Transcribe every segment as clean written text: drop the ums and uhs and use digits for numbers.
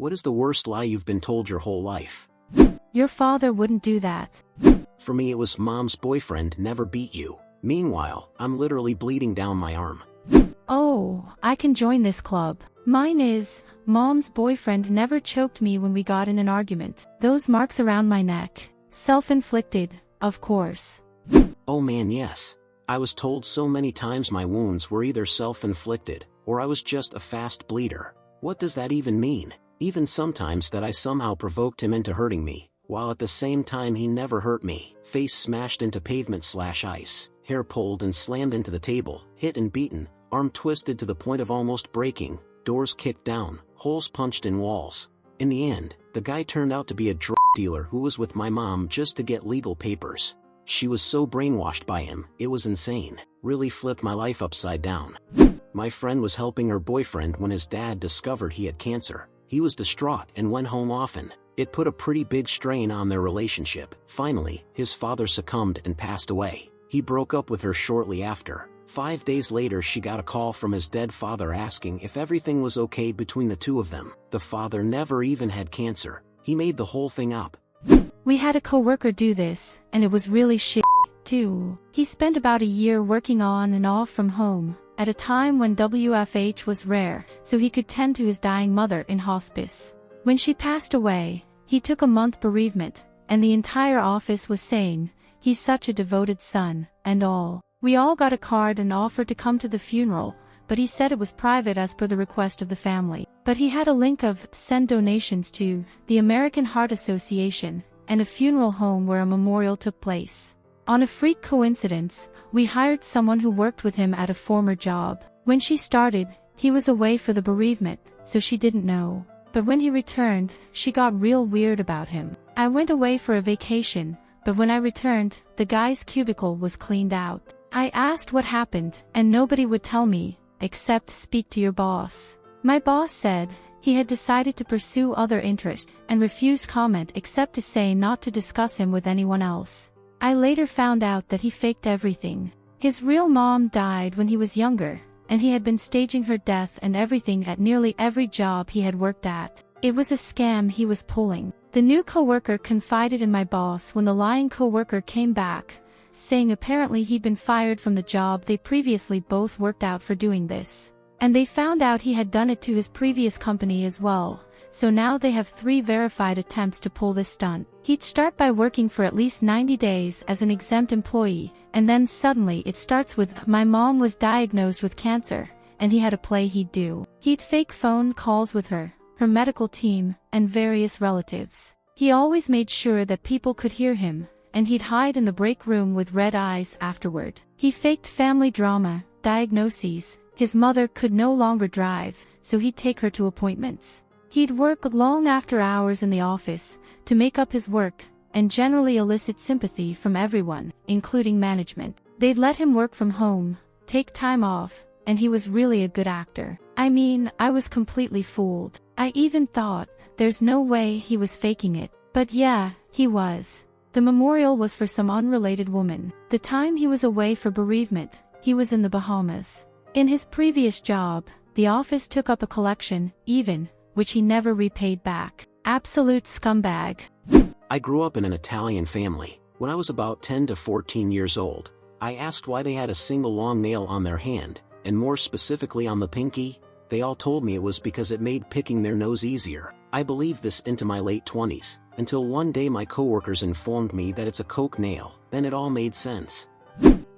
What is the worst lie you've been told your whole life? Your father wouldn't do that. For me it was mom's boyfriend never beat you. Meanwhile, I'm literally bleeding down my arm. Oh, I can join this club. Mine is, mom's boyfriend never choked me when we got in an argument. Those marks around my neck. Self-inflicted, of course. Oh man, yes. I was told so many times my wounds were either self-inflicted, or I was just a fast bleeder. What does that even mean? Even sometimes that I somehow provoked him into hurting me, while at the same time he never hurt me. Face smashed into pavement/ice, hair pulled and slammed into the table, hit and beaten, arm twisted to the point of almost breaking, doors kicked down, holes punched in walls. In the end, the guy turned out to be a drug dealer who was with my mom just to get legal papers. She was so brainwashed by him, it was insane. Really flipped my life upside down. My friend was helping her boyfriend when his dad discovered he had cancer. He was distraught and went home often. It put a pretty big strain on their relationship. Finally, his father succumbed and passed away. He broke up with her shortly after. 5 days later she got a call from his dead father asking if everything was okay between the two of them. The father never even had cancer. He made the whole thing up. We had a coworker do this, and it was really shit, too. He spent about a year working on and off from home, at a time when WFH was rare, so he could tend to his dying mother in hospice. When she passed away, he took a month bereavement, and the entire office was saying, "He's such a devoted son," and all. We all got a card and offered to come to the funeral, but he said it was private as per the request of the family. But he had a link of send donations to the American Heart Association and a funeral home where a memorial took place. On a freak coincidence, we hired someone who worked with him at a former job. When she started, he was away for the bereavement, so she didn't know. But when he returned, she got real weird about him. I went away for a vacation, but when I returned, the guy's cubicle was cleaned out. I asked what happened, and nobody would tell me, except speak to your boss. My boss said he had decided to pursue other interests and refused comment except to say not to discuss him with anyone else. I later found out that he faked everything. His real mom died when he was younger, and he had been staging her death and everything at nearly every job he had worked at. It was a scam he was pulling. The new coworker confided in my boss when the lying coworker came back, saying apparently he'd been fired from the job they previously both worked out for doing this. And they found out he had done it to his previous company as well, so now they have 3 verified attempts to pull this stunt. He'd start by working for at least 90 days as an exempt employee, and then suddenly it starts with, "My mom was diagnosed with cancer," and he had a play he'd do. He'd fake phone calls with her medical team, and various relatives. He always made sure that people could hear him, and he'd hide in the break room with red eyes afterward. He faked family drama, diagnoses. His mother could no longer drive, so he'd take her to appointments. He'd work long after hours in the office, to make up his work, and generally elicit sympathy from everyone, including management. They'd let him work from home, take time off, and he was really a good actor. I mean, I was completely fooled. I even thought, there's no way he was faking it. But yeah, he was. The memorial was for some unrelated woman. The time he was away for bereavement, he was in the Bahamas. In his previous job, the office took up a collection, which he never repaid back. Absolute scumbag. I grew up in an Italian family. When I was about 10 to 14 years old, I asked why they had a single long nail on their hand, and more specifically on the pinky. They all told me it was because it made picking their nose easier. I believed this into my late 20s, until one day my coworkers informed me that it's a coke nail. Then it all made sense.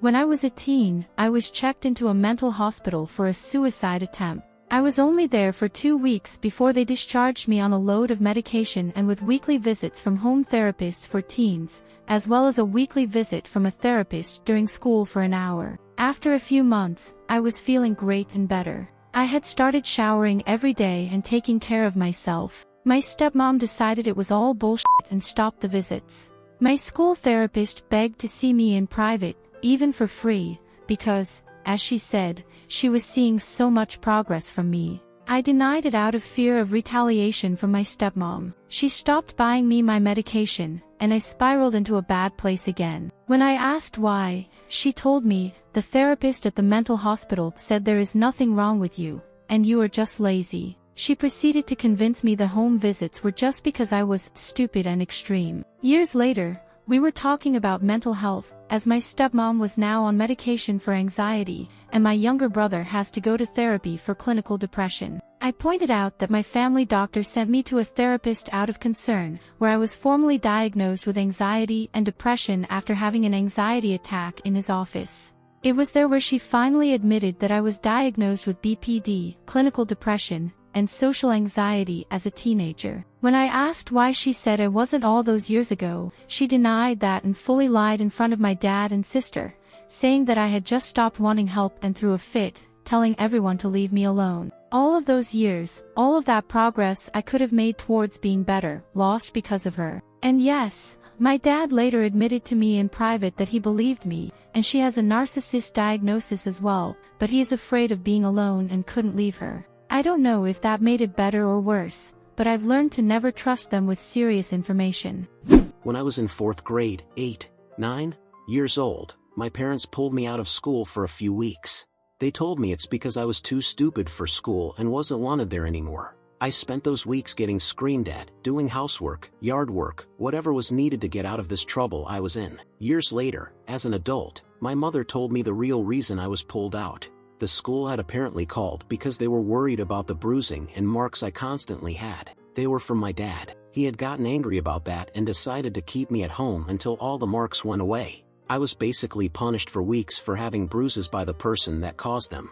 When I was a teen, I was checked into a mental hospital for a suicide attempt. I was only there for 2 weeks before they discharged me on a load of medication and with weekly visits from home therapists for teens, as well as a weekly visit from a therapist during school for an hour. After a few months, I was feeling great and better. I had started showering every day and taking care of myself. My stepmom decided it was all bullshit and stopped the visits. My school therapist begged to see me in private, even for free, because, as she said, she was seeing so much progress from me. I denied it out of fear of retaliation from my stepmom. She stopped buying me my medication, and I spiraled into a bad place again. When I asked why, she told me, "The therapist at the mental hospital said there is nothing wrong with you, and you are just lazy." She proceeded to convince me the home visits were just because I was stupid and extreme. Years later, we were talking about mental health, as my stepmom was now on medication for anxiety, and my younger brother has to go to therapy for clinical depression. I pointed out that my family doctor sent me to a therapist out of concern, where I was formally diagnosed with anxiety and depression after having an anxiety attack in his office. It was there where she finally admitted that I was diagnosed with BPD, clinical depression, and social anxiety as a teenager. When I asked why she said it wasn't all those years ago, she denied that and fully lied in front of my dad and sister, saying that I had just stopped wanting help and threw a fit, telling everyone to leave me alone. All of those years, all of that progress I could have made towards being better, lost because of her. And yes, my dad later admitted to me in private that he believed me, and she has a narcissist diagnosis as well, but he is afraid of being alone and couldn't leave her. I don't know if that made it better or worse, but I've learned to never trust them with serious information. When I was in 4th grade, 9 years old, my parents pulled me out of school for a few weeks. They told me it's because I was too stupid for school and wasn't wanted there anymore. I spent those weeks getting screamed at, doing housework, yard work, whatever was needed to get out of this trouble I was in. Years later, as an adult, my mother told me the real reason I was pulled out. The school had apparently called because they were worried about the bruising and marks I constantly had. They were from my dad. He had gotten angry about that and decided to keep me at home until all the marks went away. I was basically punished for weeks for having bruises by the person that caused them.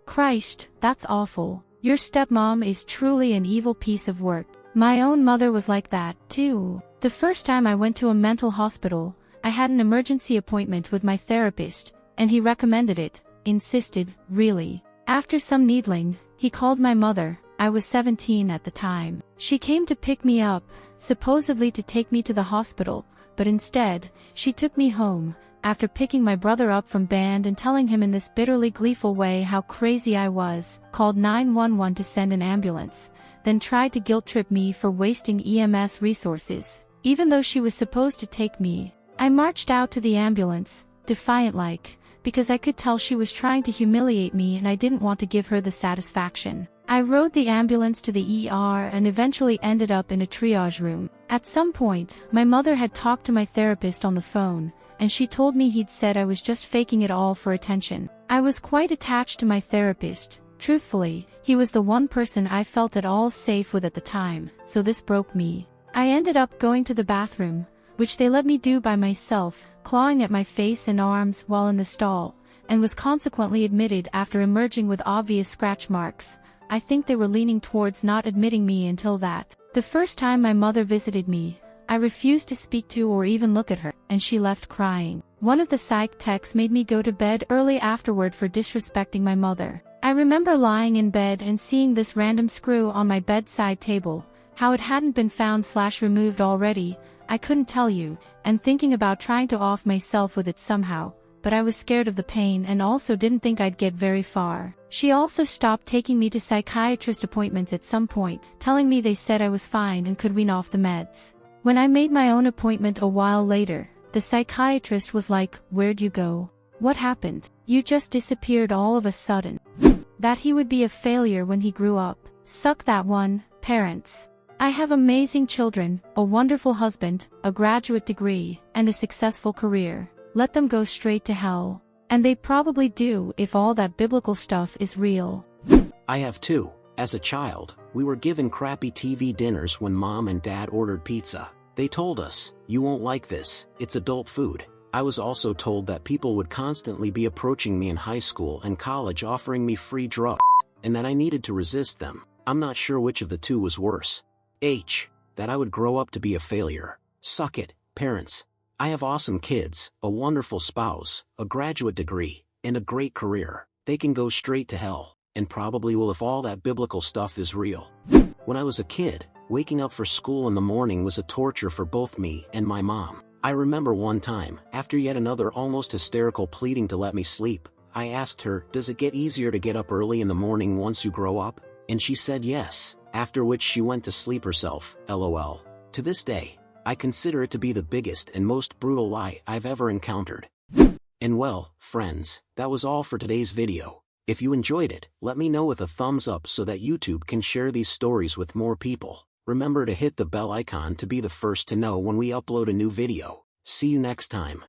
Christ, that's awful. Your stepmom is truly an evil piece of work. My own mother was like that, too. The first time I went to a mental hospital, I had an emergency appointment with my therapist, and he recommended it. Insisted, really. After some needling, he called my mother. I was 17 at the time. She came to pick me up, supposedly to take me to the hospital, but instead, she took me home, after picking my brother up from band and telling him in this bitterly gleeful way how crazy I was, called 911 to send an ambulance, then tried to guilt-trip me for wasting EMS resources, even though she was supposed to take me. I marched out to the ambulance, defiant-like, because I could tell she was trying to humiliate me and I didn't want to give her the satisfaction. I rode the ambulance to the ER and eventually ended up in a triage room. At some point, my mother had talked to my therapist on the phone, and she told me he'd said I was just faking it all for attention. I was quite attached to my therapist. Truthfully, he was the one person I felt at all safe with at the time, so this broke me. I ended up going to the bathroom, which they let me do by myself, clawing at my face and arms while in the stall, and was consequently admitted after emerging with obvious scratch marks. I think they were leaning towards not admitting me until that. The first time my mother visited me, I refused to speak to or even look at her, and she left crying. One of the psych techs made me go to bed early afterward for disrespecting my mother. I remember lying in bed and seeing this random screw on my bedside table, how it hadn't been found/removed already, I couldn't tell you, and thinking about trying to off myself with it somehow, but I was scared of the pain and also didn't think I'd get very far. She also stopped taking me to psychiatrist appointments at some point, telling me they said I was fine and could wean off the meds. When I made my own appointment a while later, the psychiatrist was like, "Where'd you go? What happened? You just disappeared all of a sudden." That he would be a failure when he grew up. Suck that one, parents. I have amazing children, a wonderful husband, a graduate degree, and a successful career. Let them go straight to hell. And they probably do if all that biblical stuff is real. I have too. As a child, we were given crappy TV dinners when mom and dad ordered pizza. They told us, "You won't like this, it's adult food." I was also told that people would constantly be approaching me in high school and college offering me free drugs, and that I needed to resist them. I'm not sure which of the two was worse. That I would grow up to be a failure. Suck it, parents. I have awesome kids, a wonderful spouse, a graduate degree, and a great career. They can go straight to hell, and probably will if all that biblical stuff is real. When I was a kid, waking up for school in the morning was a torture for both me and my mom. I remember one time, after yet another almost hysterical pleading to let me sleep, I asked her, "Does it get easier to get up early in the morning once you grow up?" And she said yes, after which she went to sleep herself, LOL. To this day, I consider it to be the biggest and most brutal lie I've ever encountered. And well, friends, that was all for today's video. If you enjoyed it, let me know with a thumbs up so that YouTube can share these stories with more people. Remember to hit the bell icon to be the first to know when we upload a new video. See you next time.